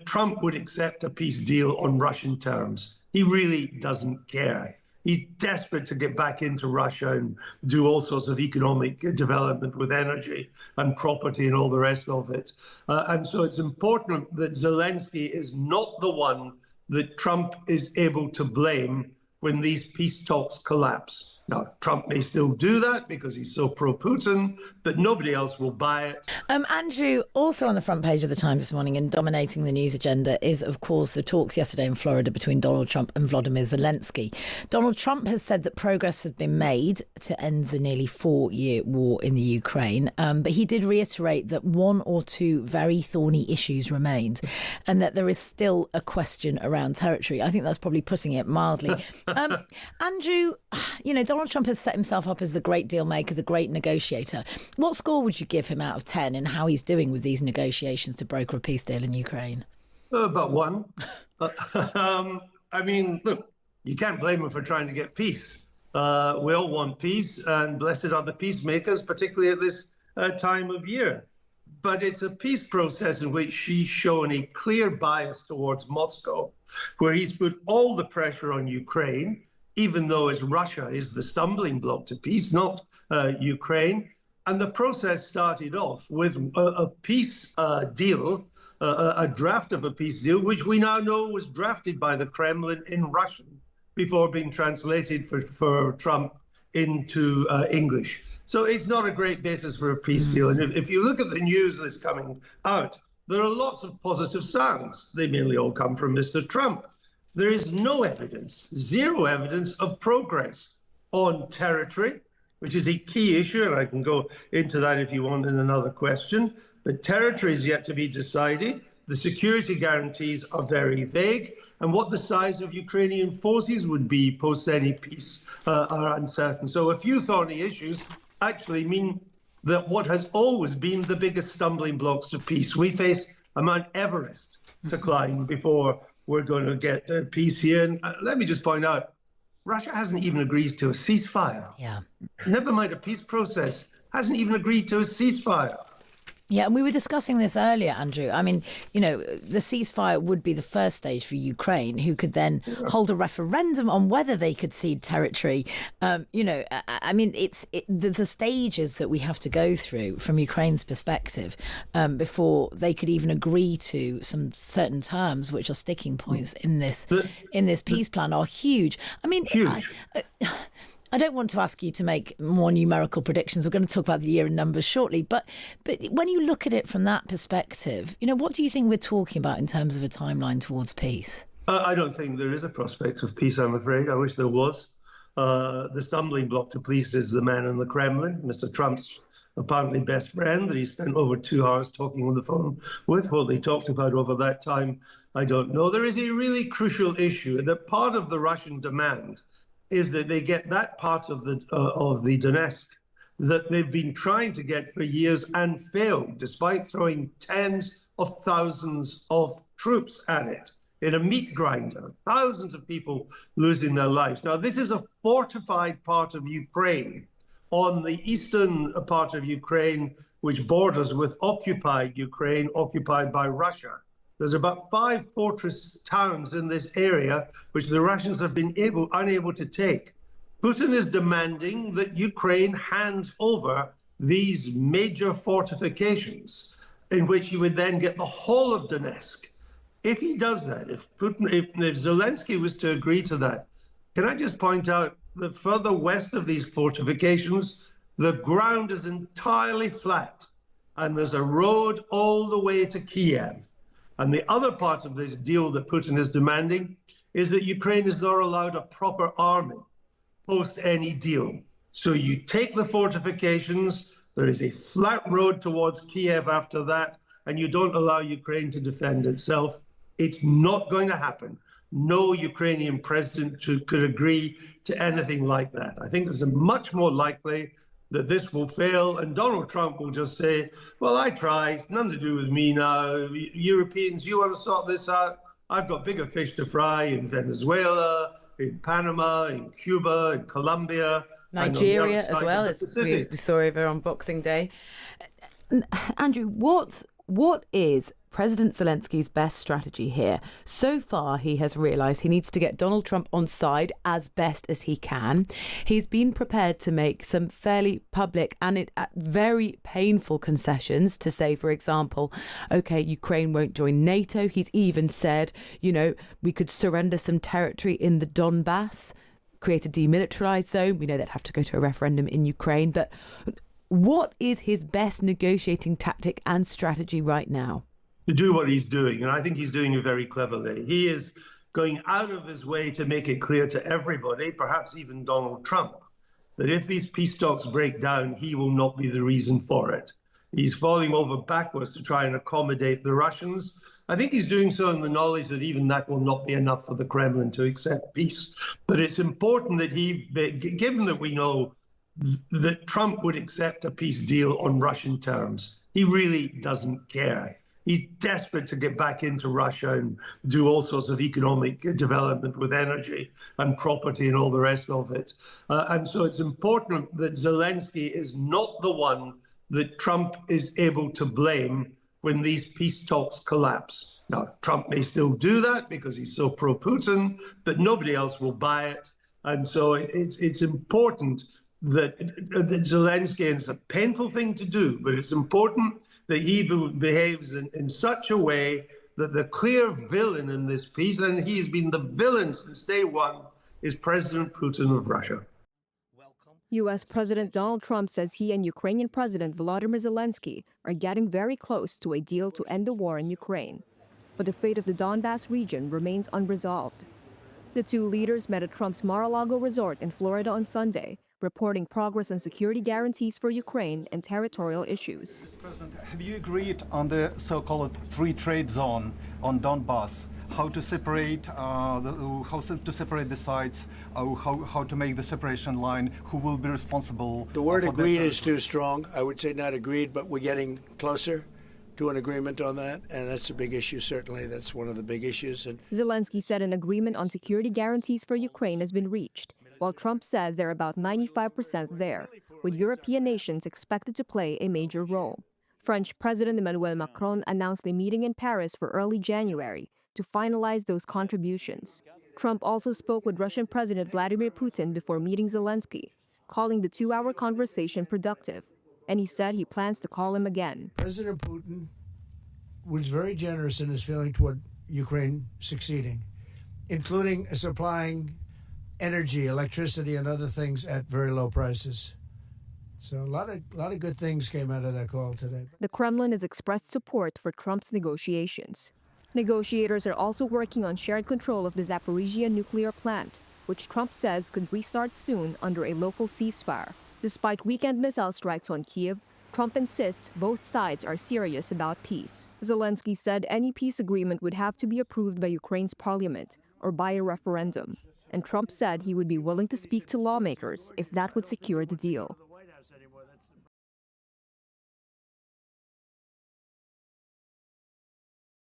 that Trump would accept a peace deal on Russian terms. He really doesn't care. He's desperate to get back into Russia and do all sorts of economic development with energy and property and all the rest of it. And so it's important that Zelensky is not the one that Trump is able to blame when these peace talks collapse. Now, Trump may still do that because he's so pro-Putin, but nobody else will buy it. Andrew, also on the front page of the Times this morning and dominating the news agenda is, of course, the talks yesterday in Florida between Donald Trump and Volodymyr Zelensky. Donald Trump has said that progress has been made to end the nearly 4-year war in the Ukraine, but he did reiterate that one or two very thorny issues remained and that there is still a question around territory. I think that's probably putting it mildly. Andrew, Donald Trump has set himself up as the great deal maker, the great negotiator. What score would you give him out of 10 in how he's doing with these negotiations to broker a peace deal in Ukraine? About 1. I mean, look, you can't blame him for trying to get peace. We all want peace, and blessed are the peacemakers, particularly at this time of year. But it's a peace process in which she's shown a clear bias towards Moscow, where he's put all the pressure on Ukraine, even though it's Russia is the stumbling block to peace, not Ukraine. And the process started off with a peace deal, a draft of a peace deal, which we now know was drafted by the Kremlin in Russian before being translated for Trump into English. So it's not a great basis for a peace deal. And if you look at the news that's coming out, there are lots of positive sounds. They mainly all come from Mr. Trump. There is no evidence, zero evidence of progress on territory, which is a key issue, and I can go into that if you want in another question. But territory is yet to be decided. The security guarantees are very vague, and what the size of Ukrainian forces would be post any peace are uncertain. So a few thorny issues actually mean that what has always been the biggest stumbling blocks to peace. We face a Mount Everest to climb before we're going to get peace here. And let me just point out, Russia hasn't even agreed to a ceasefire. Yeah. Never mind a peace process, hasn't even agreed to a ceasefire. Yeah, and we were discussing this earlier, Andrew. I mean, the ceasefire would be the first stage for Ukraine, who could then hold a referendum on whether they could cede territory. I mean, it's the stages that we have to go through from Ukraine's perspective before they could even agree to some certain terms, which are sticking points in this peace plan, are huge. I mean, huge. I don't want to ask you to make more numerical predictions. We're going to talk about the year in numbers shortly. But when you look at it from that perspective, what do you think we're talking about in terms of a timeline towards peace? I don't think there is a prospect of peace, I'm afraid. I wish there was. The stumbling block to peace is the man in the Kremlin, Mr. Trump's apparently best friend that he spent over 2 hours talking on the phone with. What they talked about over that time, I don't know. There is a really crucial issue that part of the Russian demand is that they get that part of the Donetsk that they've been trying to get for years and failed, despite throwing tens of thousands of troops at it in a meat grinder, thousands of people losing their lives. Now, this is a fortified part of Ukraine on the eastern part of Ukraine, which borders with occupied Ukraine, occupied by Russia. There's about 5 fortress towns in this area, which the Russians have been unable to take. Putin is demanding that Ukraine hands over these major fortifications, in which he would then get the whole of Donetsk. If he does that, if Zelensky was to agree to that, can I just point out that further west of these fortifications, the ground is entirely flat, and there's a road all the way to Kiev. And the other part of this deal that Putin is demanding is that Ukraine is not allowed a proper army post any deal. So you take the fortifications, there is a flat road towards Kiev after that, and you don't allow Ukraine to defend itself. It's not going to happen. No Ukrainian president could agree to anything like that. I think it's much more likely that this will fail, and Donald Trump will just say, well, I tried, nothing to do with me now. Europeans, you want to sort this out? I've got bigger fish to fry in Venezuela, in Panama, in Cuba, in Colombia. Nigeria as well, as we saw over on Boxing Day. Andrew, what is President Zelensky's best strategy here? So far, he has realised he needs to get Donald Trump on side as best as he can. He's been prepared to make some fairly public and very painful concessions to say, for example, OK, Ukraine won't join NATO. He's even said, you know, we could surrender some territory in the Donbass, create a demilitarized zone. We know they'd have to go to a referendum in Ukraine. But what is his best negotiating tactic and strategy right now? To do what he's doing, and I think he's doing it very cleverly. He is going out of his way to make it clear to everybody, perhaps even Donald Trump, that if these peace talks break down, he will not be the reason for it. He's falling over backwards to try and accommodate the Russians. I think he's doing so in the knowledge that even that will not be enough for the Kremlin to accept peace. But it's important that given that we know that Trump would accept a peace deal on Russian terms, he really doesn't care. He's desperate to get back into Russia and do all sorts of economic development with energy and property and all the rest of it. And so it's important that Zelensky is not the one that Trump is able to blame when these peace talks collapse. Now, Trump may still do that because he's so pro-Putin, but nobody else will buy it. And so it's important that Zelensky, and it's a painful thing to do, but it's important that he behaves in such a way that the clear villain in this peace, and he has been the villain since day one, is President Putin of Russia. U.S. President Donald Trump says he and Ukrainian President Volodymyr Zelensky are getting very close to a deal to end the war in Ukraine. But the fate of the Donbass region remains unresolved. The two leaders met at Trump's Mar-a-Lago resort in Florida on Sunday, reporting progress on security guarantees for Ukraine and territorial issues. Mr. President, have you agreed on the so-called free trade zone on Donbass? How to separate the sites? How to make the separation line? Who will be responsible? The word agreed is too strong. I would say not agreed, but we're getting closer to an agreement on that, and that's a big issue. Certainly, that's one of the big issues. And Zelensky said an agreement on security guarantees for Ukraine has been reached, while Trump said they're about 95% there, with European nations expected to play a major role. French President Emmanuel Macron announced a meeting in Paris for early January to finalize those contributions. Trump also spoke with Russian President Vladimir Putin before meeting Zelensky, calling the two-hour conversation productive, and he said he plans to call him again. President Putin was very generous in his feeling toward Ukraine succeeding, including supplying energy, electricity, and other things at very low prices. So a lot of good things came out of that call today. The Kremlin has expressed support for Trump's negotiations. Negotiators are also working on shared control of the Zaporizhia nuclear plant, which Trump says could restart soon under a local ceasefire. Despite weekend missile strikes on Kyiv, Trump insists both sides are serious about peace. Zelensky said any peace agreement would have to be approved by Ukraine's parliament or by a referendum. And Trump said he would be willing to speak to lawmakers if that would secure the deal.